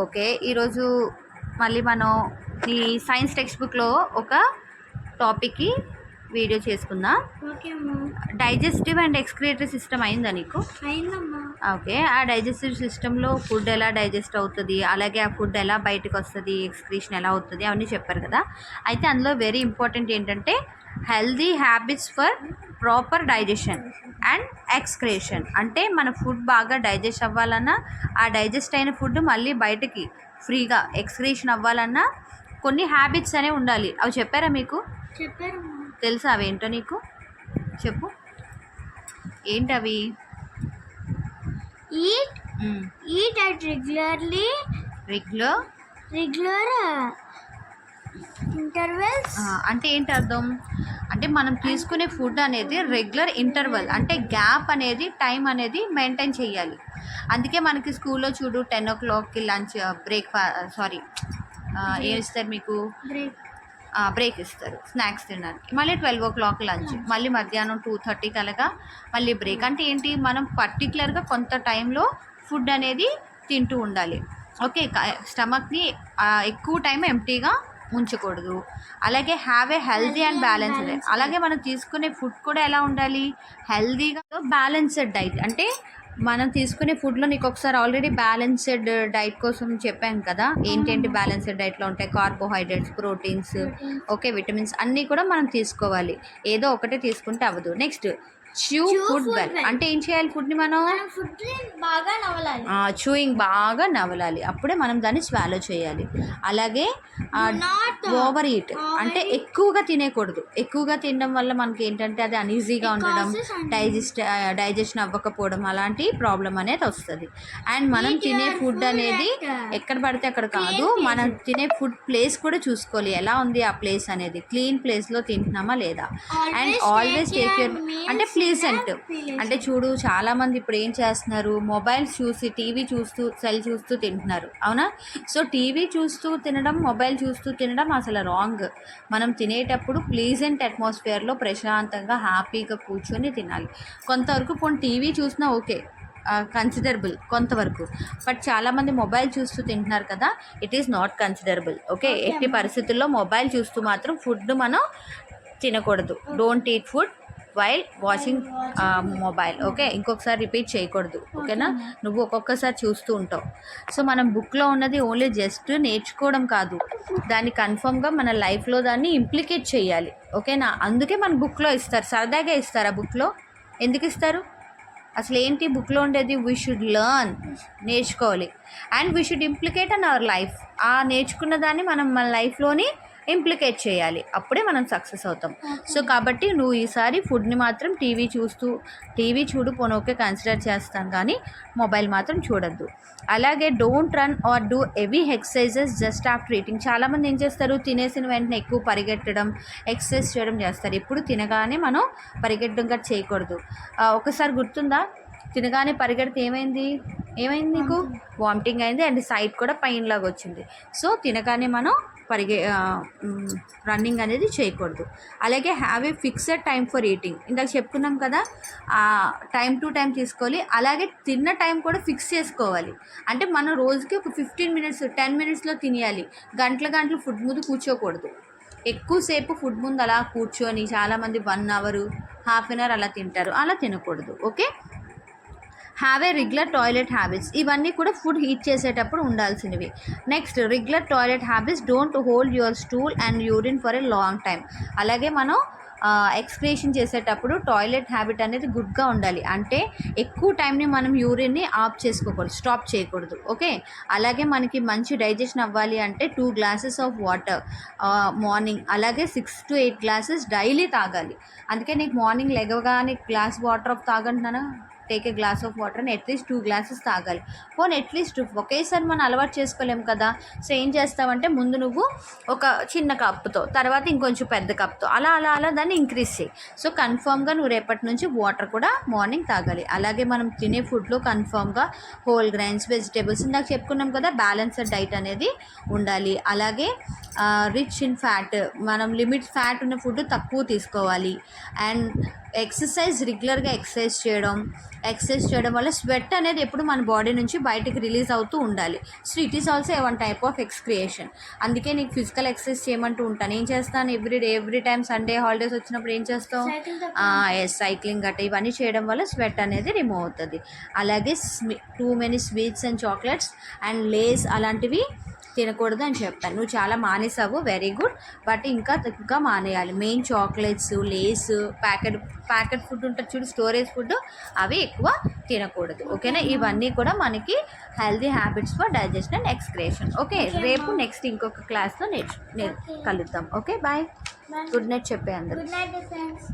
Okay. ఈరోజు మళ్ళీ మనం ఈ సైన్స్ టెక్స్ట్ బుక్‌లో ఒక టాపిక్‌కి వీడియో చేసుకుందాం. ఓకే అమ్మా. డైజెస్టివ్ అండ్ ఎక్స్క్రియేటరీ సిస్టమ్ అయిందా నీకు? అయిందమ్మా. ఓకే. ఆ డైజెస్టివ్ సిస్టమ్‌లో ఫుడ్ ఎలా డైజెస్ట్ అవుతది, అలాగే ఆ ఫుడ్ ఎలా బయటకొస్తది, ఎక్స్‌క్రీషన్ ఎలా అవుతది అవన్నీ చెప్పారు కదా! అయితే అందులో వెరీ ఇంపార్టెంట్ ఏంటంటే healthy habits for proper digestion and excretion. అంటే మన ఫుడ్ బాగా డైజెస్ట్ అవ్వాలన్నా, ఆ డైజెస్ట్ అయిన ఫుడ్ మళ్ళీ బయటకి ఫ్రీగా ఎక్స్‌క్రియేషన్ అవ్వాలన్నా కొన్ని హ్యాబిట్స్ అనేవి ఉండాలి. అవి చెప్పారా మీకు? చెప్పారమ్మా. తెలుసా అవేంటో నీకు? చెప్పు. ఏంటవి? Eat eat at regular intervals. అంటే ఏంటి అర్థం? అంటే మనం తీసుకునే ఫుడ్ అనేది రెగ్యులర్ ఇంటర్వల్, అంటే గ్యాప్ అనేది టైం అనేది మెయింటైన్ చేయాలి. అందుకే మనకి స్కూల్లో చూడు 10 o'clockకి లంచ్ ఏమి ఇస్తారు మీకు? బ్రేక్ ఇస్తారు స్నాక్స్ తినడానికి. మళ్ళీ 12 o'clock లంచ్, మళ్ళీ మధ్యాహ్నం 2:30 కలగా మళ్ళీ బ్రేక్. అంటే ఏంటి, మనం పర్టికులర్గా కొంత టైంలో ఫుడ్ అనేది తింటూ ఉండాలి. ఓకే. స్టమక్ని ఎక్కువ టైం ఎంప్టీగా ఉంచకూడదు. అలాగే have a healthy and balanced. అలాగే మనం తీసుకునే ఫుడ్ కూడా ఎలా ఉండాలి? హెల్దీగా బ్యాలెన్స్డ్ డైట్. అంటే మనం తీసుకునే ఫుడ్లో నీకు ఒకసారి ఆల్రెడీ బ్యాలెన్స్డ్ డైట్ కోసం చెప్పాను కదా, ఏంటంటే బ్యాలెన్స్డ్ డైట్లో ఉంటాయి కార్బోహైడ్రేట్స్, ప్రోటీన్స్, ఓకే, విటమిన్స్ అన్నీ కూడా మనం తీసుకోవాలి. ఏదో ఒకటే తీసుకుంటే అవ్వదు. Next food well. అంటే ఏం చేయాలి? ఫుడ్ని మనం బాగా నవలాలి. చూయింగ్ బాగా నవలాలి, అప్పుడే మనం దాన్ని స్వాలో చేయాలి. అలాగే ఓవర్ ఈట్ అంటే ఎక్కువగా తినేకూడదు. ఎక్కువగా తినడం వల్ల మనకి ఏంటంటే అది అనీజీగా ఉండడం, డైజెషన్ అవ్వకపోవడం అలాంటి ప్రాబ్లం అనేది వస్తుంది. అండ్ మనం తినే ఫుడ్ అనేది ఎక్కడ పడితే అక్కడ కాదు, మనం తినే ఫుడ్ ప్లేస్ కూడా చూసుకోవాలి. ఎలా ఉంది ఆ ప్లేస్ అనేది, క్లీన్ ప్లేస్లో తింటున్నామా లేదా. అండ్ ఆల్వేస్ టేక్ యూర్ అంటే ప్లీజెంట్. అంటే చూడు, చాలామంది ఇప్పుడు ఏం చేస్తున్నారు, మొబైల్స్ చూసి టీవీ చూస్తూ సెల్ చూస్తూ తింటున్నారు, అవునా? సో టీవీ చూస్తూ తినడం, మొబైల్ చూస్తూ తినడం అసలు రాంగ్. మనం తినేటప్పుడు ప్లీజెంట్ అట్మాస్ఫియర్లో ప్రశాంతంగా హ్యాపీగా కూర్చొని తినాలి. కొంతవరకు పోనీ టీవీ చూసినా ఓకే, కన్సిడరబుల్ కొంతవరకు. బట్ చాలామంది మొబైల్ చూస్తూ తింటున్నారు కదా, it is not considerable. Okay. ఎట్టి పరిస్థితుల్లో మొబైల్ చూస్తూ మాత్రం ఫుడ్ మనం తినకూడదు. Don't eat food while watching mobile. Okay. ఇంకొకసారి రిపీట్ చేయకూడదు. ఓకేనా? నువ్వు ఒక్కొక్కసారి చూస్తూ ఉంటావు. సో మనం బుక్లో ఉన్నది ఓన్లీ జస్ట్ నేర్చుకోవడం కాదు, దాన్ని కన్ఫర్మ్గా మన లైఫ్లో దాన్ని ఇంప్లికేట్ చేయాలి. ఓకేనా? అందుకే మన బుక్లో ఇస్తారు. సరదాగా ఇస్తారు. ఆ బుక్లో ఎందుకు ఇస్తారు? అసలు ఏంటి బుక్లో ఉండేది? వీ షుడ్ లెర్న్, నేర్చుకోవాలి. And we should implicate an our life. ఆ నేర్చుకున్న దాన్ని మనం మన లైఫ్లోని ఇంప్లికేట్ చేయాలి, అప్పుడే మనం సక్సెస్ అవుతాం. సో కాబట్టి నువ్వు ఈసారి ఫుడ్ని మాత్రం టీవీ చూడు పోనీ ఓకే, కన్సిడర్ చేస్తాను, కానీ మొబైల్ మాత్రం చూడొద్దు. అలాగే don't run or do heavy exercises just after eating. చాలామంది ఏం చేస్తారు, తినేసిన వెంటనే ఎక్కువ పరిగెట్టడం, ఎక్సర్సైజ్ చేయడం చేస్తారు. ఎప్పుడు తినగానే మనం పరిగెట్టడం గట్రా చేయకూడదు. ఒకసారి గుర్తుందా, తినగానే పరిగెడితే ఏమైంది నీకు? వామిటింగ్ అయింది అండ్ సైట్ కూడా పైనలాగా వచ్చింది. సో తినగానే మనం రన్నింగ్ అనేది చేయకూడదు. అలాగే have a fixed time for eating. ఇందాక చెప్పుకున్నాం కదా, టైం టు టైం తీసుకోవాలి. అలాగే తిన్న టైం కూడా ఫిక్స్ చేసుకోవాలి. అంటే మనం రోజుకి ఒక 15 minutes 10 minutesలో తినేయాలి. గంటలు ఫుడ్ ముందు కూర్చోకూడదు. ఎక్కువసేపు ఫుడ్ ముందు అలా కూర్చొని చాలామంది 1 hour, half an hour అలా తింటారు. అలా తినకూడదు. Okay. Have a regular toilet habits. ఇవన్నీ కూడా ఫుడ్ హీట్ చేసేటప్పుడు ఉండాల్సినవి. Next regular toilet habits. Don't hold your stool and urine for a long time. అలాగే మనం ఎక్స్క్రీషన్ చేసేటప్పుడు టాయిలెట్ హ్యాబిట్ అనేది గుడ్గా ఉండాలి. అంటే ఎక్కువ టైంని మనం యూరిన్ని స్టాప్ చేయకూడదు. ఓకే. అలాగే మనకి మంచి డైజెషన్ అవ్వాలి అంటే 2 glasses ఆఫ్ వాటర్ మార్నింగ్, అలాగే 6 to 8 glasses డైలీ తాగాలి. అందుకే నీకు మార్నింగ్ లెగవగానే గ్లాస్ వాటర్ తాగంటున్నానా, take a glass of water అని అట్లీస్ట్ 2 glasses తాగాలి. పోనీ అట్లీస్ట్ ఒకేసారి మనం అలవాటు చేసుకోలేము కదా. సో ఏం చేస్తావంటే ముందు నువ్వు ఒక చిన్న కప్పుతో, తర్వాత ఇంకొంచెం పెద్ద కప్తో అలా దాన్ని ఇంక్రీజ్ చేయి. సో కన్ఫామ్గా నువ్వు రేపటి నుంచి వాటర్ కూడా మార్నింగ్ తాగాలి. అలాగే మనం తినే ఫుడ్లో కన్ఫామ్గా హోల్ గ్రైన్స్, వెజిటేబుల్స్ ఇందాక చెప్పుకున్నాం కదా, బ్యాలెన్స్డ్ డైట్ అనేది ఉండాలి. అలాగే రిచ్ ఇన్ ఫ్యాట్, మనం లిమిట్ ఫ్యాట్ ఉన్న ఫుడ్ తక్కువ తీసుకోవాలి. అండ్ ఎక్సర్సైజ్ రెగ్యులర్గా ఎక్సర్సైజ్ చేయడం వల్ల స్వెట్ అనేది ఎప్పుడు మన బాడీ నుంచి బయటికి రిలీజ్ అవుతూ ఉండాలి. So it is also one type of excretion. అందుకే నీకు ఫిజికల్ ఎక్సర్సైజ్ చేయమంటూ ఉంటాను. ఏం చేస్తాను, ఎవ్రీ టైం సండే హాలిడేస్ వచ్చినప్పుడు ఏం చేస్తావు, సైక్లింగ్ గట్ట ఇవన్నీ చేయడం వల్ల స్వెట్ అనేది రిమూవ్ అవుతుంది. అలాగే too many sweets and chocolates and Lay's అలాంటివి తినకూడదు అని చెప్పాను. నువ్వు చాలా మానేసావు, వెరీ గుడ్. బట్ ఇంకా మానేయాలి. Main chocolates, Lay's, packet food ఉంటుంది చూడు, స్టోరేజ్ ఫుడ్, అవి ఎక్కువ తినకూడదు. ఓకేనా? ఇవన్నీ కూడా మనకి healthy habits for digestion and excretion. Okay, రేపు నెక్స్ట్ ఇంకొక క్లాస్లో కలుద్దాం. ఓకే, బాయ్, గుడ్ నైట్ చెప్పే అందరూ. Good night friends.